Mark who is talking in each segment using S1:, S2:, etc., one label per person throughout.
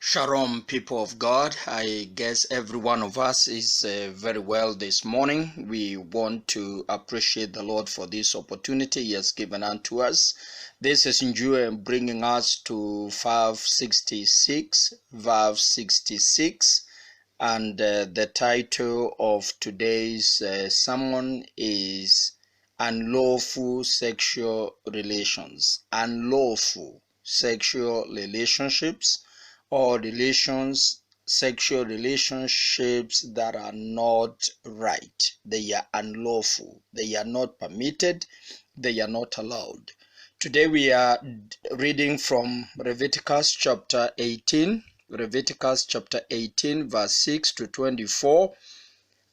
S1: Shalom, people of God. I guess every one of us is very well this morning. We want to appreciate the Lord for this opportunity He has given unto us. This is Njue bringing us to verse 66, and the title of today's sermon is Unlawful Sexual Relations. Unlawful sexual relationships or sexual relationships that are not right. They are unlawful. They are not permitted. They are not allowed. Today we are reading from Leviticus chapter 18. Leviticus chapter 18 verse 6 to 24.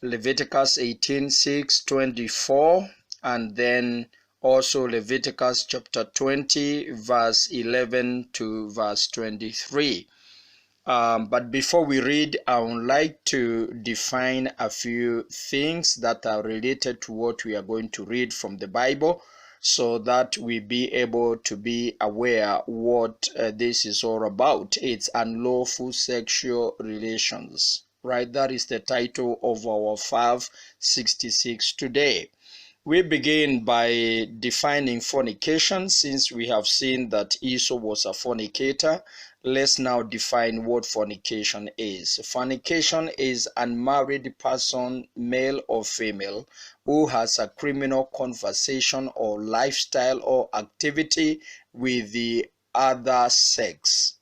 S1: Leviticus 18, 6, 24. And then also Leviticus chapter 20 verse 11 to verse 23. But before we read, I would like to define a few things that are related to what we are going to read from the Bible, so that we be able to be aware what this is all about. It's unlawful sexual relations, right? That is the title of our 566 today. We begin by defining fornication. Since we have seen that Esau was a fornicator, let's now define what fornication is. Fornication is an unmarried person, male or female, who has a criminal conversation or lifestyle or activity with the other sex.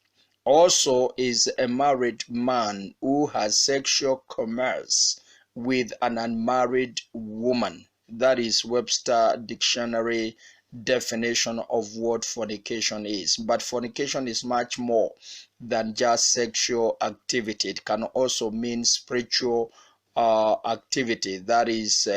S1: Also is a married man who has sexual commerce with an unmarried woman. That is Webster Dictionary definition of what fornication is. But fornication is much more than just sexual activity. It can also mean spiritual activity, that is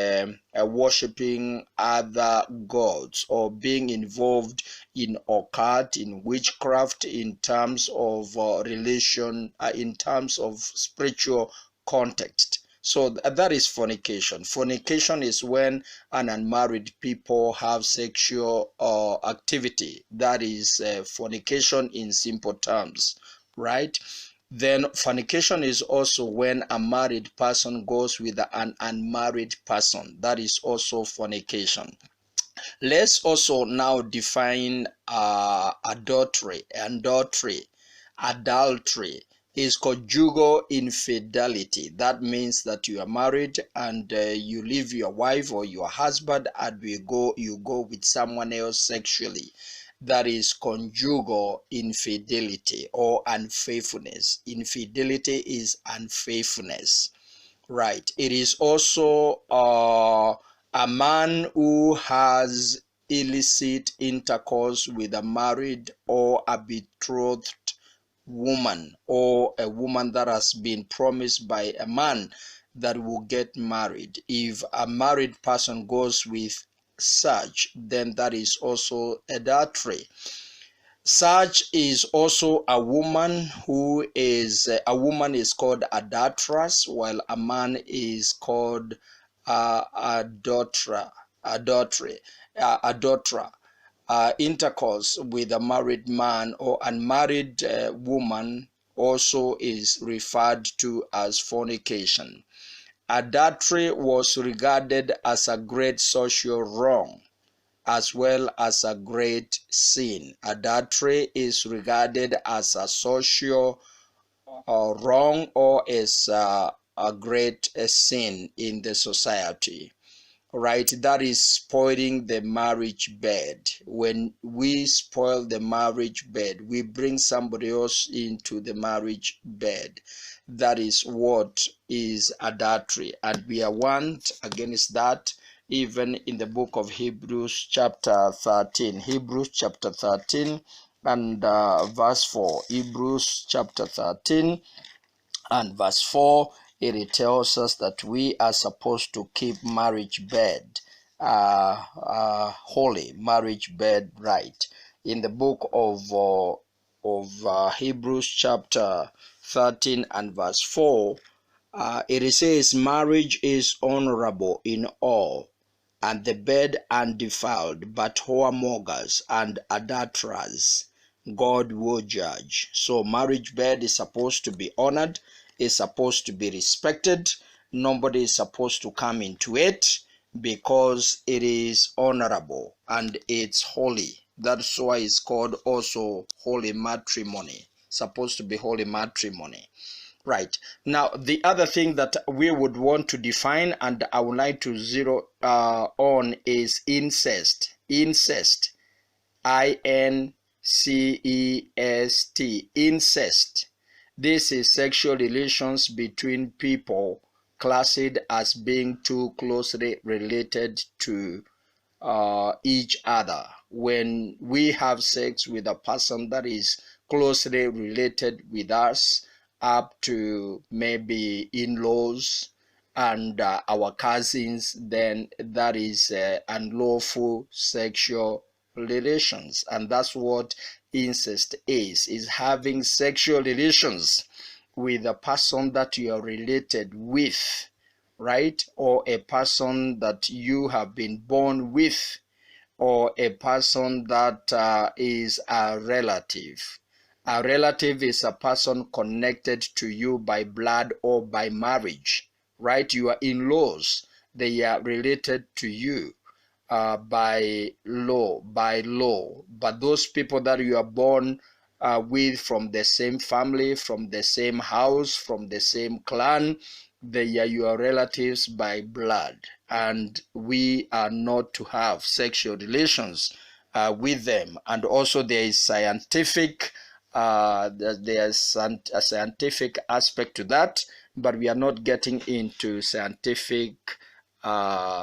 S1: worshiping other gods or being involved in occult, in witchcraft, in terms of relation, in terms of spiritual context. So that is fornication. Fornication is when an unmarried people have sexual activity. That is fornication in simple terms, right? Then fornication is also when a married person goes with an unmarried person. That is also fornication. Let's also now define adultery. Adultery is conjugal infidelity. That means that you are married and you leave your wife or your husband and you go with someone else sexually. That is conjugal infidelity or unfaithfulness. Infidelity is unfaithfulness, right? It is also a man who has illicit intercourse with a married or a betrothed woman, or a woman that has been promised by a man that will get married. If a married person goes with such, then that is also adultery. Such is also a woman who is called adulteress, while a man is called adulterer. Intercourse with a married man or unmarried woman also is referred to as fornication. Adultery was regarded as a great social wrong as well as a great sin. Adultery is regarded as a social wrong or as a great sin in the society. Right, that is spoiling the marriage bed. When we spoil the marriage bed, we bring somebody else into the marriage bed. That is what is adultery, and we are warned against that even in the book of Hebrews chapter 13. Hebrews chapter 13 and verse 4. Hebrews chapter 13 and verse 4. It tells us that we are supposed to keep marriage bed holy, marriage bed right. In the book of Hebrews chapter 13 and verse 4, it says, marriage is honorable in all, and the bed undefiled, but whoremongers and adulterers God will judge. So marriage bed is supposed to be honored, is supposed to be respected. Nobody is supposed to come into it because it is honorable and it's holy. That's why it's called also holy matrimony. Supposed to be holy matrimony. Right. Now, the other thing that we would want to define and I would like to zero on is incest. Incest. I-N-C-E-S-T. Incest. This is sexual relations between people classed as being too closely related to each other. When we have sex with a person that is closely related with us, up to maybe in-laws and our cousins, then that is unlawful sexual relations. And that's what incest is having sexual relations with a person that you are related with, right? Or a person that you have been born with, or a person that is a relative. A relative is a person connected to you by blood or by marriage, right? You are in-laws. They are related to you by law. But those people that you are born with from the same family, from the same house, from the same clan, they are your relatives by blood, and we are not to have sexual relations with them. And also there is scientific there's a scientific aspect to that, but we are not getting into scientific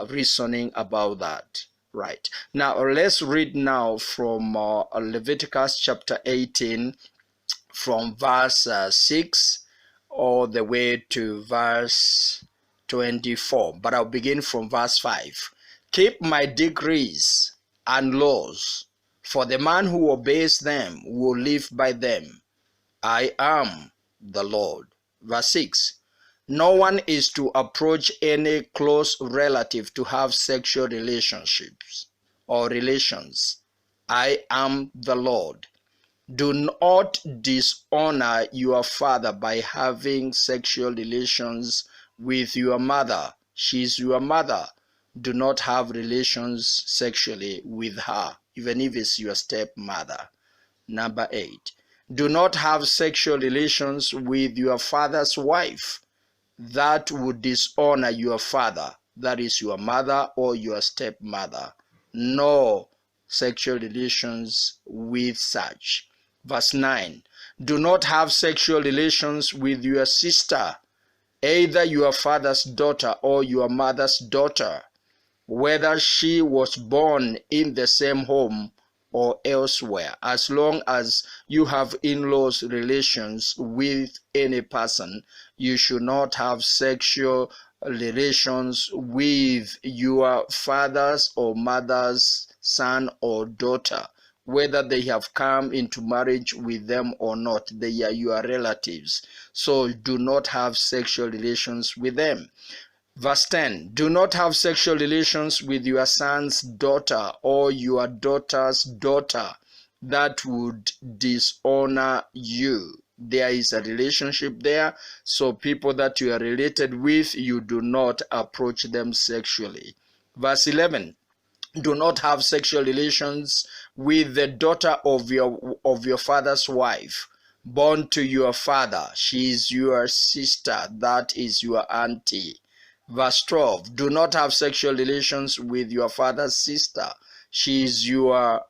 S1: reasoning about that. Right. Now let's read now from Leviticus chapter 18 from verse 6 all the way to verse 24. But I'll begin from verse 5. Keep my decrees and laws, for the man who obeys them will live by them. I am the Lord. Verse 6. No one is to approach any close relative to have sexual relationships or relations. I am the Lord. Do not dishonor your father by having sexual relations with your mother. She is your mother. Do not have relations sexually with her, even if it's your stepmother. Number 8. Do not have sexual relations with your father's wife. That would dishonor your father. That is your mother or your stepmother. No sexual relations with such. Verse 9. Do not have sexual relations with your sister, either your father's daughter or your mother's daughter, whether she was born in the same home or elsewhere. As long as you have in-laws relations with any person, you should not have sexual relations with your father's or mother's son or daughter. Whether they have come into marriage with them or not, they are your relatives. So do not have sexual relations with them. Verse 10. Do not have sexual relations with your son's daughter or your daughter's daughter. That would dishonor you. There is a relationship there, so people that you are related with, you do not approach them sexually. Verse 11. Do not have sexual relations with the daughter of your father's wife, born to your father. She is your sister, that is your auntie. Verse 12. Do not have sexual relations with your father's sister. She is your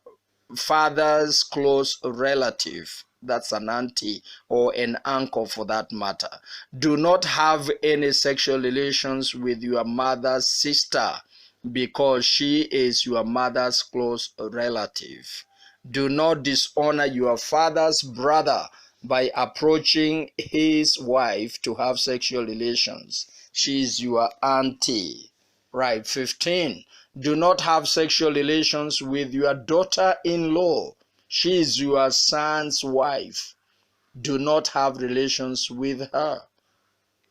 S1: father's close relative. That's an auntie or an uncle for that matter. Do not have any sexual relations with your mother's sister, because she is your mother's close relative. Do not dishonor your father's brother by approaching his wife to have sexual relations. She is your auntie. Right. 15. Do not have sexual relations with your daughter-in-law. She is your son's wife. Do not have relations with her.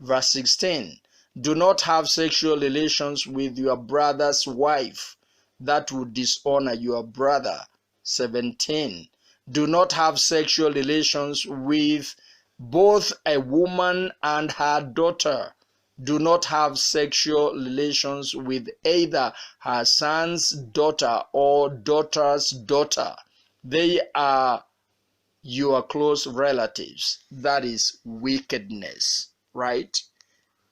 S1: Verse 16. Do not have sexual relations with your brother's wife. That would dishonor your brother. 17. Do not have sexual relations with both a woman and her daughter. Do not have sexual relations with either her son's daughter or daughter's daughter. They are your close relatives. That is wickedness, right?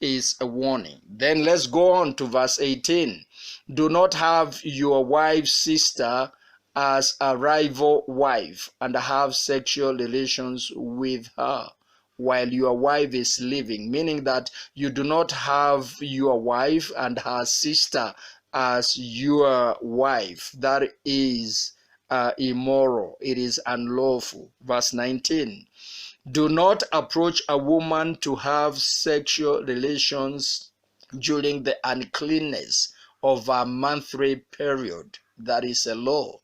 S1: Is a warning. Then let's go on to verse 18. Do not have your wife's sister as a rival wife and have sexual relations with her while your wife is living, meaning that you do not have your wife and her sister as your wife. That is immoral. It is unlawful. Verse 19. Do not approach a woman to have sexual relations during the uncleanness of a monthly period. That is a law.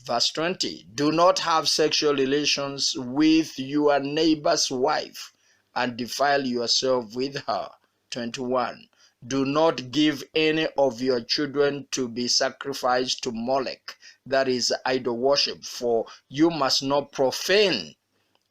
S1: Verse 20. Do not have sexual relations with your neighbor's wife and defile yourself with her. 21. Do not give any of your children to be sacrificed to Molech, that is idol worship, for you must not profane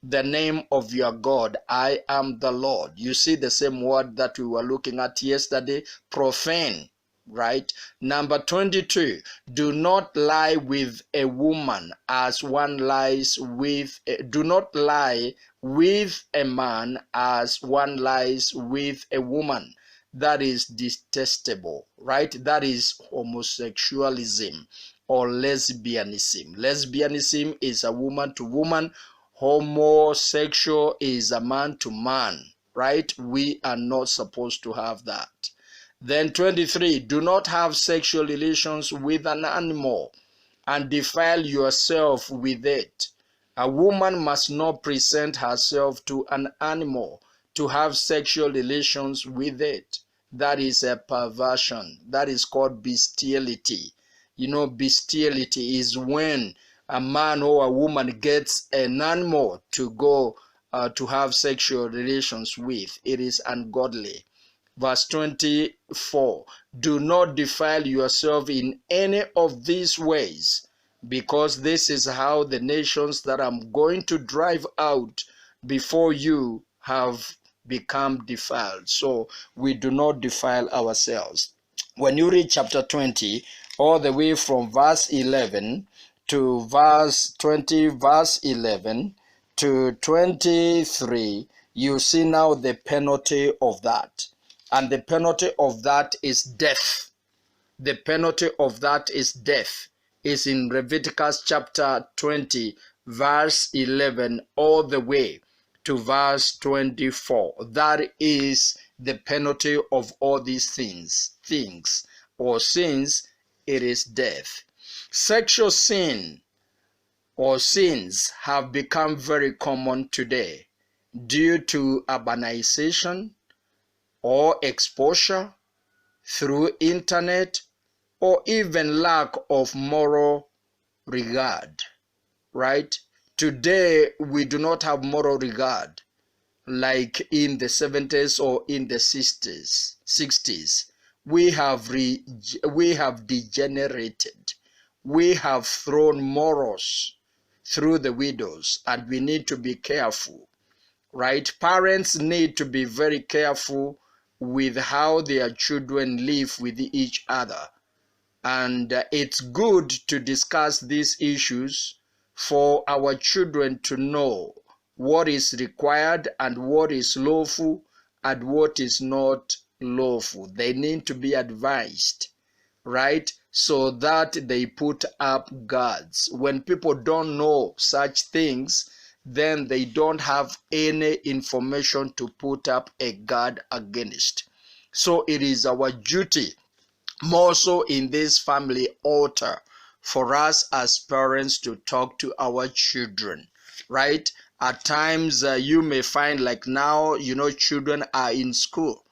S1: the name of your God. I am the Lord. You see the same word that we were looking at yesterday, profane, right? Number 22, do not lie with a woman as one lies with, do not lie with a man as one lies with a woman. That is detestable, right? That is homosexualism or lesbianism. Lesbianism is a woman to woman. Homosexual is a man to man, right? We are not supposed to have that. Then 23, do not have sexual relations with an animal and defile yourself with it. A woman must not present herself to an animal to have sexual relations with it. That is a perversion. That is called bestiality. You know, bestiality is when a man or a woman gets an animal to go to have sexual relations with. It is ungodly. Verse 24, do not defile yourself in any of these ways, because this is how the nations that I'm going to drive out before you have become defiled. So we do not defile ourselves. When you read chapter 20, all the way from verse 11 to verse 20, verse 11 to 23, you see now the penalty of that. And the penalty of that is death. The penalty of that is death. Is in Leviticus chapter 20, verse 11, all the way to verse 24. That is the penalty of all these things or sins. It is death. Sexual sin or sins have become very common today due to urbanization or exposure through internet or even lack of moral regard, right? Today, we do not have moral regard like in the 70s or in the 60s. We have degenerated. We have thrown morals through the windows, and we need to be careful, right? Parents need to be very careful with how their children live with each other. And it's good to discuss these issues for our children to know what is required and what is lawful and what is not lawful. They need to be advised, right? So that they put up guards. When people don't know such things, then they don't have any information to put up a guard against. So it is our duty, more so in this family altar, for us as parents to talk to our children, right? At times you may find like now, children are in school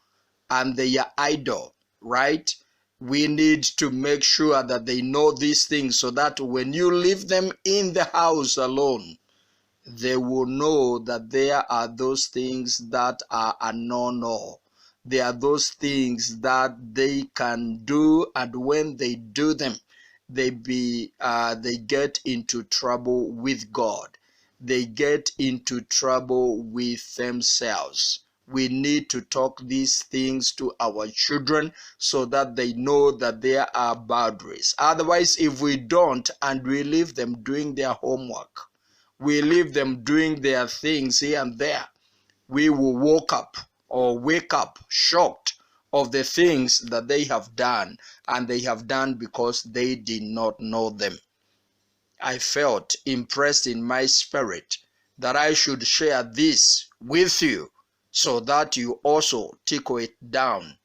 S1: and they are idle, right? We need to make sure that they know these things so that when you leave them in the house alone, they will know that there are those things that are a no-no. There are those things that they can do, and when they do them, they get into trouble with God. They get into trouble with themselves. We need to talk these things to our children so that they know that there are boundaries. Otherwise, if we don't and we leave them doing their homework, we leave them doing their things here and there, we will wake up shocked of the things that they have done, and they have done because they did not know them. I felt impressed in my spirit that I should share this with you so that you also trickle it down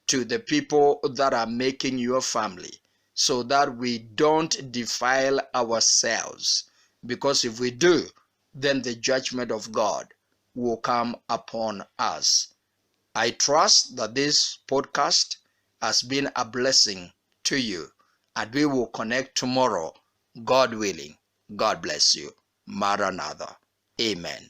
S1: to the people that are making your family, so that we don't defile ourselves. Because if we do, then the judgment of God will come upon us. I trust that this podcast has been a blessing to you, and we will connect tomorrow, God willing. God bless you. Maranatha. Amen.